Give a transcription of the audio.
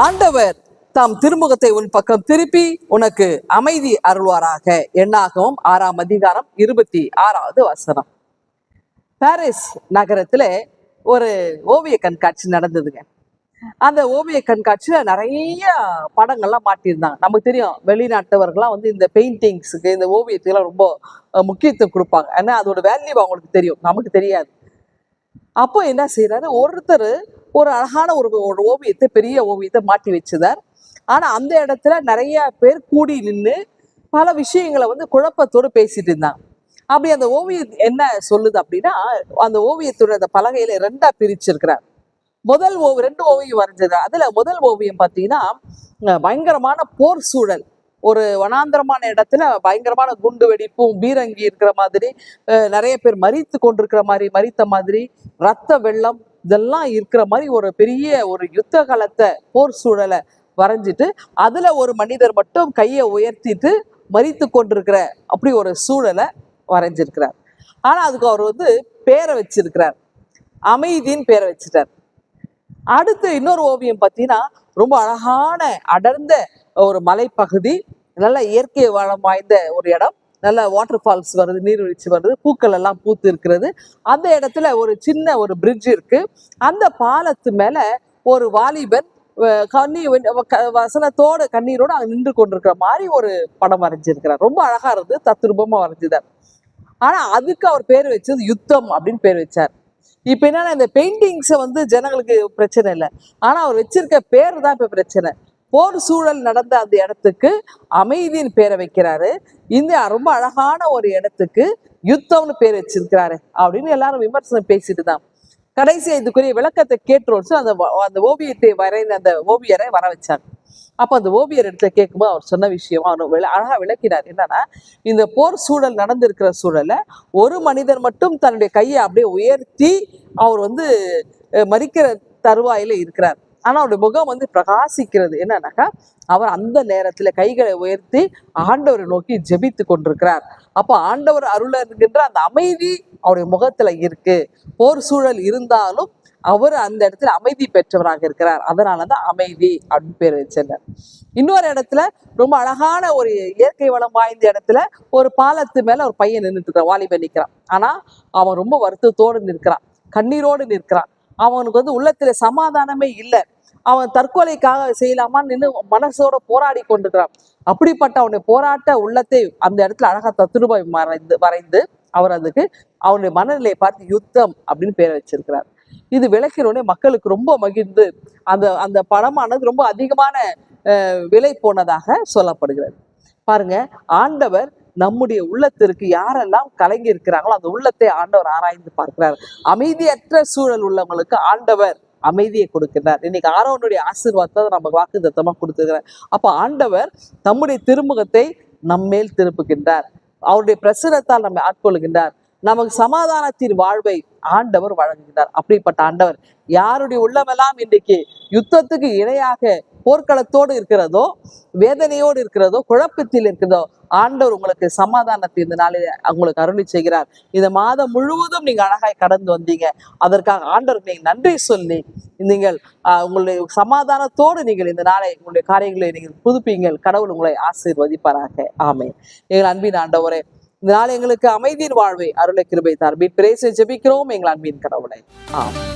ஆண்டவர் தாம் திருமுகத்தை உன் பக்கம் திருப்பி உனக்கு அமைதி அருள்வாராக. எண்ணாகமம் 6:26 பாரிஸ் நகரத்துல ஒரு ஓவிய கண்காட்சி நடந்ததுங்க. அந்த ஓவிய கண்காட்சியில நிறைய படங்கள்லாம் மாட்டியிருந்தாங்க. நமக்கு தெரியும் வெளிநாட்டவர்கள்லாம் வந்து இந்த பெயிண்டிங்ஸுக்கு இந்த ஓவியத்துக்கெல்லாம் ரொம்ப முக்கியத்துவம் கொடுப்பாங்க. ஏன்னா அதோட வேல்யூ அவங்களுக்கு தெரியும், நமக்கு தெரியாது. அப்போ என்ன செய்யறாரு, ஒருத்தர் ஒரு அழகான ஒரு ஓவியத்தை, பெரிய ஓவியத்தை மாட்டி வச்சுதார். ஆனா அந்த இடத்துல நிறைய பேர் கூடி நின்று பல விஷயங்களை வந்து குழப்பத்தோடு பேசிட்டு இருந்தாங்க. அப்படி அந்த ஓவியம் என்ன சொல்லுது அப்படின்னா, அந்த ஓவியத்தோட அந்த பலகையில 2ஆ பிரிச்சிருக்கிறார். ரெண்டு ஓவியம் வரைஞ்சது. அதுல முதல் ஓவியம் பார்த்தீங்கன்னா பயங்கரமான போர் சூழல், ஒரு வனாந்திரமான இடத்துல பயங்கரமான குண்டு வெடிப்பும் பீரங்கி இருக்கிற மாதிரி, நிறைய பேர் மரித்த மாதிரி, ரத்த வெள்ளம் இதெல்லாம் இருக்கிற மாதிரி ஒரு பெரிய ஒரு யுத்த காலத்தை போர் சூழலை வரைஞ்சிட்டு, அதுல ஒரு மனிதர் மட்டும் கையை உயர்த்திட்டு மரித்து கொண்டிருக்கிற அப்படி ஒரு சூழலை வரைஞ்சிருக்கிறார். ஆனா அதுக்கு அவர் வந்து பேரை வச்சிருக்கிறார், அமைதியின் பேரை வச்சுட்டார். அடுத்து இன்னொரு ஓவியம் பார்த்தீங்கன்னா ரொம்ப அழகான அடர்ந்த ஒரு மலைப்பகுதி, நல்ல இயற்கை வளம் வாய்ந்த ஒரு இடம், நல்ல வாட்டர் ஃபால்ஸ் வருது, நீர்வீழ்ச்சி வருது, பூக்கள் எல்லாம் பூத்து இருக்கிறது. அந்த இடத்துல ஒரு சின்ன ஒரு பிரிட்ஜ் இருக்கு. அந்த பாலத்து மேல ஒரு வாலிபன் வசனத்தோட கண்ணீரோட அங்க நின்று கொண்டிருக்கிற மாதிரி ஒரு படம் வரைஞ்சிருக்கிறார். ரொம்ப அழகா இருந்து தத்ரூபமா வரைஞ்சிதார். ஆனா அதுக்கு அவர் பேர் வச்சது யுத்தம் அப்படின்னு பேர் வச்சார். இப்ப என்னன்னா, இந்த பெயிண்டிங்ஸை வந்து ஜனங்களுக்கு பிரச்சனை இல்லை, ஆனா அவர் வச்சிருக்க பேர் தான் இப்ப பிரச்சனை. போர் சூழல் நடந்த அந்த இடத்துக்கு அமைதியின் பேரை வைக்கிறாரு, இந்த ரொம்ப அழகான ஒரு இடத்துக்கு யுத்தம்னு பேர் வச்சிருக்கிறாரு அப்படின்னு எல்லாரும் விமர்சனம் பேசிட்டு தான் கடைசியா இதுக்குரிய விளக்கத்தை கேட்டுருச்சு. அந்த ஓவியத்தை வரைந்த அந்த ஓவியரை வர வச்சாங்க. அப்ப அந்த ஓவியர் இடத்துல கேட்கும்போது அவர் சொன்ன விஷயம் அவர் அழகா விளக்கினார். என்னன்னா, இந்த போர் சூழல் நடந்திருக்கிற சூழல்ல ஒரு மனிதர் மட்டும் தன்னுடைய கையை அப்படியே உயர்த்தி அவர் வந்து மரிக்கிற தருவாயில இருக்கிறார். ஆனா அவருடைய முகம் வந்து பிரகாசிக்கிறது. என்னன்னாக்கா, அவர் அந்த நேரத்துல கைகளை உயர்த்தி ஆண்டவரை நோக்கி ஜெபித்து கொண்டிருக்கிறார். அப்ப ஆண்டவர் அருள் இருக்கின்ற அந்த அமைதி அவருடைய முகத்துல இருக்கு. போர் சூழல் இருந்தாலும் அவர் அந்த இடத்துல அமைதி பெற்றவராக இருக்கிறார். அதனாலதான் அமைதி அப்படின்னு பேர் வச்சிருந்தார். இன்னொரு இடத்துல ரொம்ப அழகான ஒரு இயற்கை வளம் வாய்ந்த இடத்துல ஒரு பாலத்து மேல ஒரு பையன் நின்றுட்டு இருக்கிறான், வாலிபன் நிற்கிறான். ஆனா அவன் ரொம்ப வருத்தத்தோடு நிற்கிறான், கண்ணீரோடு நிற்கிறான். அவனுக்கு வந்து உள்ளத்துல சமாதானமே இல்லை. அவன் தற்கொலைக்காக செய்யலாமான்னு நின்று மனசோட போராடி கொண்டிருக்கிறான். அப்படிப்பட்ட அவனுடைய போராட்ட உள்ளத்தை அந்த இடத்துல அழகா தத்ரூபாய் வரைந்து அவர் அதுக்கு அவனுடைய மனநிலையை பார்த்து யுத்தம் அப்படின்னு பேரை வச்சிருக்கிறார். இது விளக்கினோடனே மக்களுக்கு ரொம்ப மகிழ்ந்து அந்த அந்த படமானது ரொம்ப அதிகமான விலை போனதாக சொல்லப்படுகிறது. பாருங்க, ஆண்டவர் நம்முடைய உள்ளத்திற்கு யாரெல்லாம் கலங்கி இருக்கிறாங்களோ அந்த உள்ளத்தை ஆண்டவர் ஆராய்ந்து பார்க்கிறார். அமைதியற்ற சூழல் உள்ளவங்களுக்கு ஆண்டவர் அமைதியை கொடுக்கிறார். இன்னைக்கு ஆரோனுடைய ஆசீர்வாதத்தை நம்ம வாக்குத்தத்தமா கொடுத்துக்கிறார். அப்ப ஆண்டவர் நம்முடைய திருமுகத்தை நம்மேல் திருப்புகின்றார், அவருடைய பிரசனத்தால் நம்மை ஆட்கொள்கின்றார், நமக்கு சமாதானத்தின் வாழ்வை ஆண்டவர் வழங்குகிறார். அப்படிப்பட்ட ஆண்டவர் யாருடைய உள்ளமெல்லாம் இன்றைக்கு யுத்தத்துக்கு இணையாக போர்க்களத்தோடு இருக்கிறதோ, வேதனையோடு இருக்கிறதோ, குழப்பத்தில் இருக்கிறதோ, ஆண்டவர் உங்களுக்கு சமாதானத்தை இந்த நாளில் உங்களுக்கு அருளி செய்கிறார். இந்த மாதம் முழுவதும் நீங்க அழகாய் கடந்து வந்தீங்க. அதற்காக ஆண்டவருக்கு நீங்க நன்றி சொல்லி நீங்கள் உங்களுடைய சமாதானத்தோடு நீங்கள் இந்த நாளை உங்களுடைய காரியங்களை நீங்கள் புதுப்பீங்கள். கடவுள் உங்களை ஆசீர்வதிப்பாராக. ஆமென். எங்கள் அன்பின் ஆண்டவரே, இந்த நாள் எங்களுக்கு அமைதியின் வாழ்வை அருளை கிருபை தார். பிரேசை ஜெபிக்கிறோம் எங்கள் அன்பின் கடவுளை. ஆமென்.